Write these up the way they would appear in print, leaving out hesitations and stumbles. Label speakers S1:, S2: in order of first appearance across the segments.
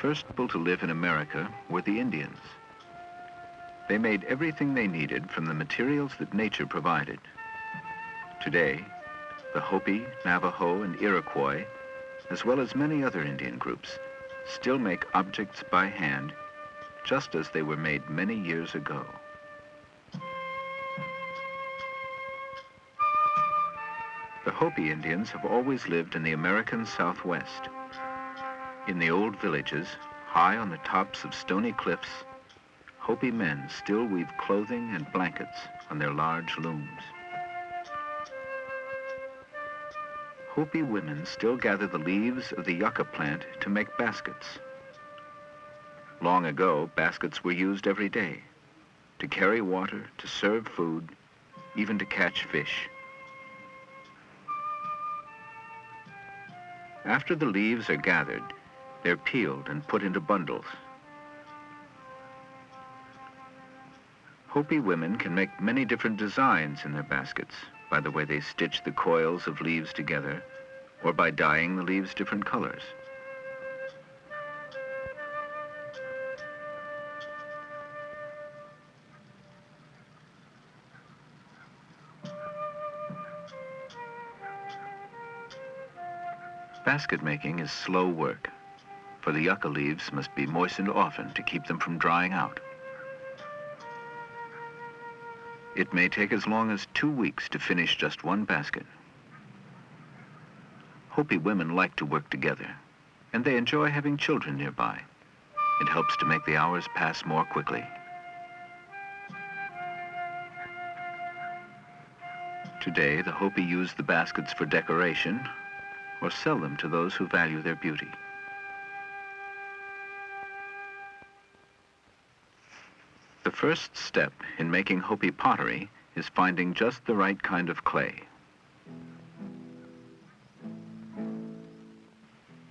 S1: first people to live in America were the Indians. They made everything they needed from the materials that nature provided. Today, the Hopi, Navajo, and Iroquois, as well as many other Indian groups, still make objects by hand, just as they were made many years ago. The Hopi Indians have always lived in the American Southwest. In the old villages, high on the tops of stony cliffs, Hopi men still weave clothing and blankets on their large looms. Hopi women still gather the leaves of the yucca plant to make baskets. Long ago, baskets were used every day to carry water, to serve food, even to catch fish. After the leaves are gathered, they're peeled and put into bundles. Hopi women can make many different designs in their baskets by the way they stitch the coils of leaves together or by dyeing the leaves different colors. Basket making is slow work, for the yucca leaves must be moistened often to keep them from drying out. It may take as long as 2 weeks to finish just one basket. Hopi women like to work together, and they enjoy having children nearby. It helps to make the hours pass more quickly. Today, the Hopi use the baskets for decoration or sell them to those who value their beauty. The first step in making Hopi pottery is finding just the right kind of clay.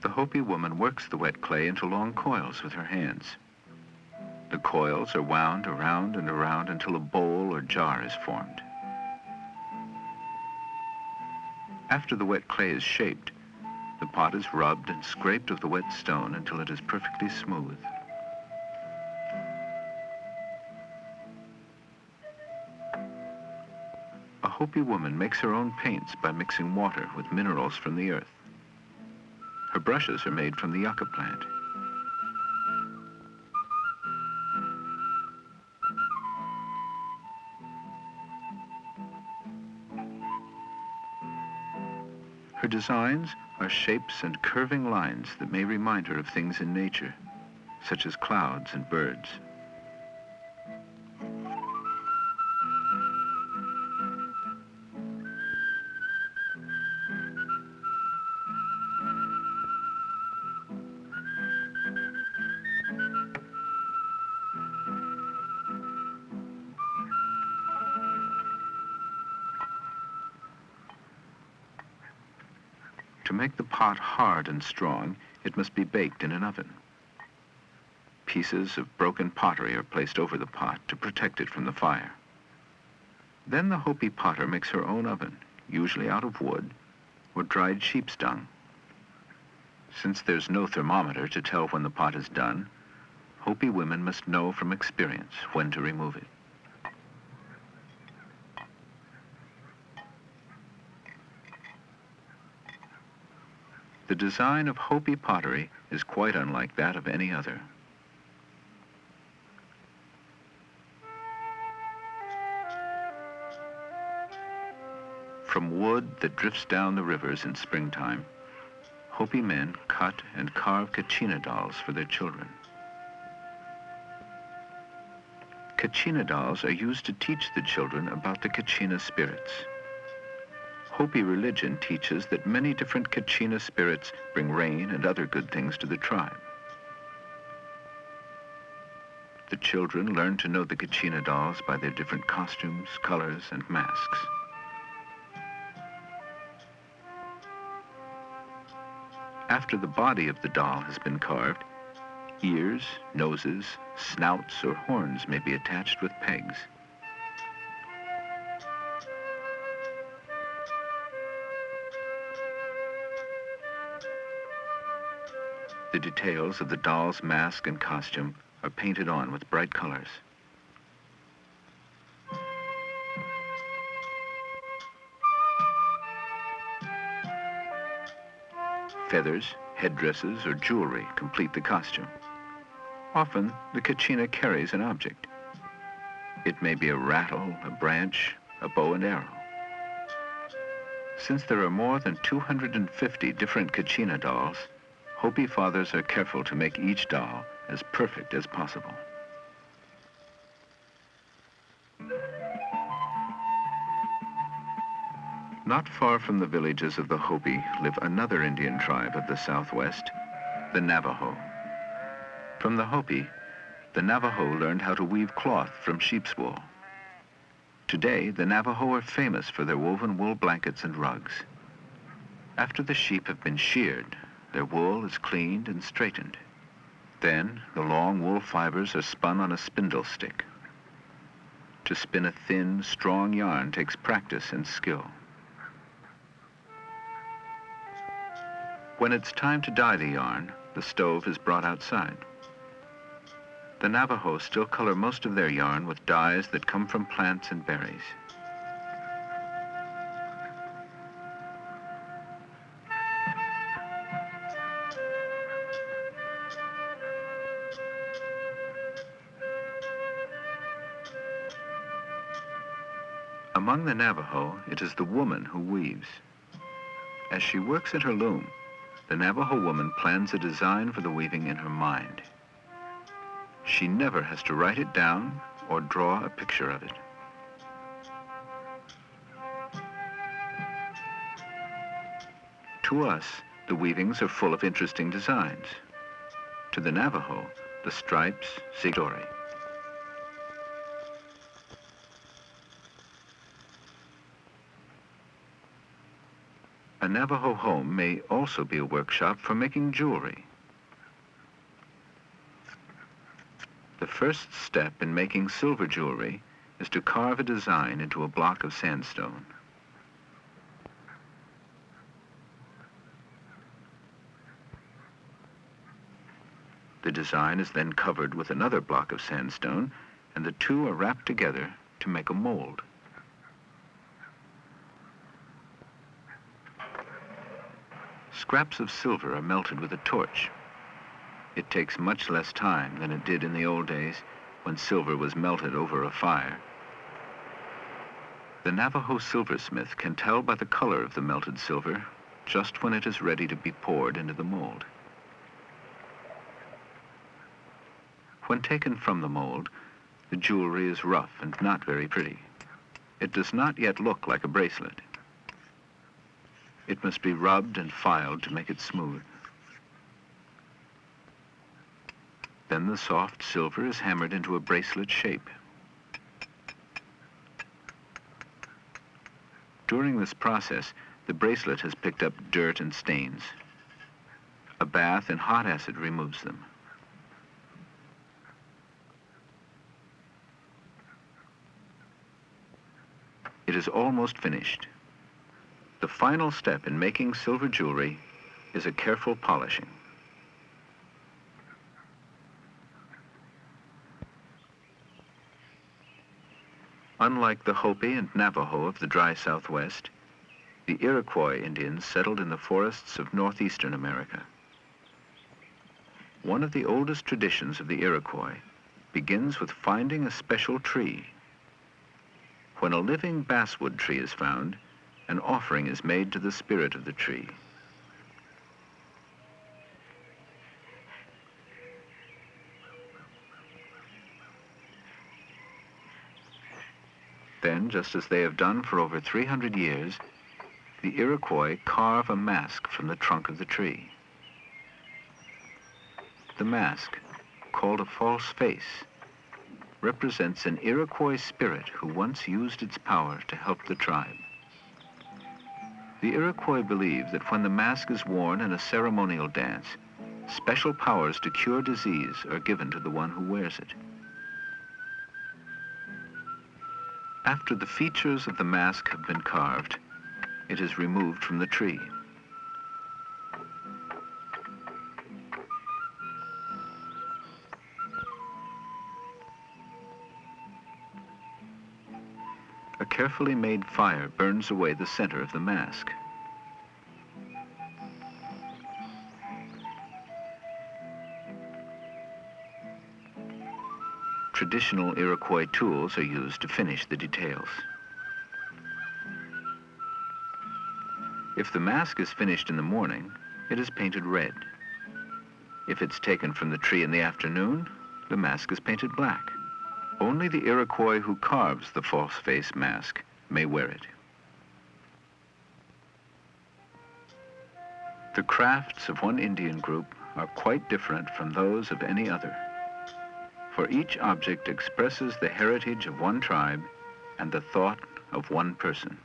S1: The Hopi woman works the wet clay into long coils with her hands. The coils are wound around and around until a bowl or jar is formed. After the wet clay is shaped, the pot is rubbed and scraped of the wet stone until it is perfectly smooth. A Hopi woman makes her own paints by mixing water with minerals from the earth. Her brushes are made from the yucca plant. Her designs are shapes and curving lines that may remind her of things in nature, such as clouds and birds. To make the pot hard and strong, it must be baked in an oven. Pieces of broken pottery are placed over the pot to protect it from the fire. Then the Hopi potter makes her own oven, usually out of wood or dried sheep's dung. Since there's no thermometer to tell when the pot is done, Hopi women must know from experience when to remove it. The design of Hopi pottery is quite unlike that of any other. From wood that drifts down the rivers in springtime, Hopi men cut and carve Kachina dolls for their children. Kachina dolls are used to teach the children about the Kachina spirits. Hopi religion teaches that many different Kachina spirits bring rain and other good things to the tribe. The children learn to know the Kachina dolls by their different costumes, colors, and masks. After the body of the doll has been carved, ears, noses, snouts, or horns may be attached with pegs. The details of the doll's mask and costume are painted on with bright colors. Feathers, headdresses, or jewelry complete the costume. Often, the Kachina carries an object. It may be a rattle, a branch, a bow and arrow. Since there are more than 250 different Kachina dolls, Hopi fathers are careful to make each doll as perfect as possible. Not far from the villages of the Hopi live another Indian tribe of the Southwest, the Navajo. From the Hopi, the Navajo learned how to weave cloth from sheep's wool. Today, the Navajo are famous for their woven wool blankets and rugs. After the sheep have been sheared, their wool is cleaned and straightened. Then, the long wool fibers are spun on a spindle stick. To spin a thin, strong yarn takes practice and skill. When it's time to dye the yarn, the stove is brought outside. The Navajo still color most of their yarn with dyes that come from plants and berries. Among the Navajo, it is the woman who weaves. As she works at her loom, the Navajo woman plans a design for the weaving in her mind. She never has to write it down or draw a picture of it. To us, the weavings are full of interesting designs. To the Navajo, the stripes say story. A Navajo home may also be a workshop for making jewelry. The first step in making silver jewelry is to carve a design into a block of sandstone. The design is then covered with another block of sandstone, and the two are wrapped together to make a mold. Scraps of silver are melted with a torch. It takes much less time than it did in the old days when silver was melted over a fire. The Navajo silversmith can tell by the color of the melted silver just when it is ready to be poured into the mold. When taken from the mold, the jewelry is rough and not very pretty. It does not yet look like a bracelet. It must be rubbed and filed to make it smooth. Then the soft silver is hammered into a bracelet shape. During this process, the bracelet has picked up dirt and stains. A bath in hot acid removes them. It is almost finished. The final step in making silver jewelry is a careful polishing. Unlike the Hopi and Navajo of the dry Southwest, the Iroquois Indians settled in the forests of northeastern America. One of the oldest traditions of the Iroquois begins with finding a special tree. When a living basswood tree is found, an offering is made to the spirit of the tree. Then, just as they have done for over 300 years, the Iroquois carve a mask from the trunk of the tree. The mask, called a false face, represents an Iroquois spirit who once used its power to help the tribe. The Iroquois believe that when the mask is worn in a ceremonial dance, special powers to cure disease are given to the one who wears it. After the features of the mask have been carved, it is removed from the tree. carefully made fire burns away the center of the mask. Traditional Iroquois tools are used to finish the details. If the mask is finished in the morning, it is painted red. If it's taken from the tree in the afternoon, the mask is painted black. Only the Iroquois who carves the false face mask may wear it. The crafts of one Indian group are quite different from those of any other, for each object expresses the heritage of one tribe and the thought of one person.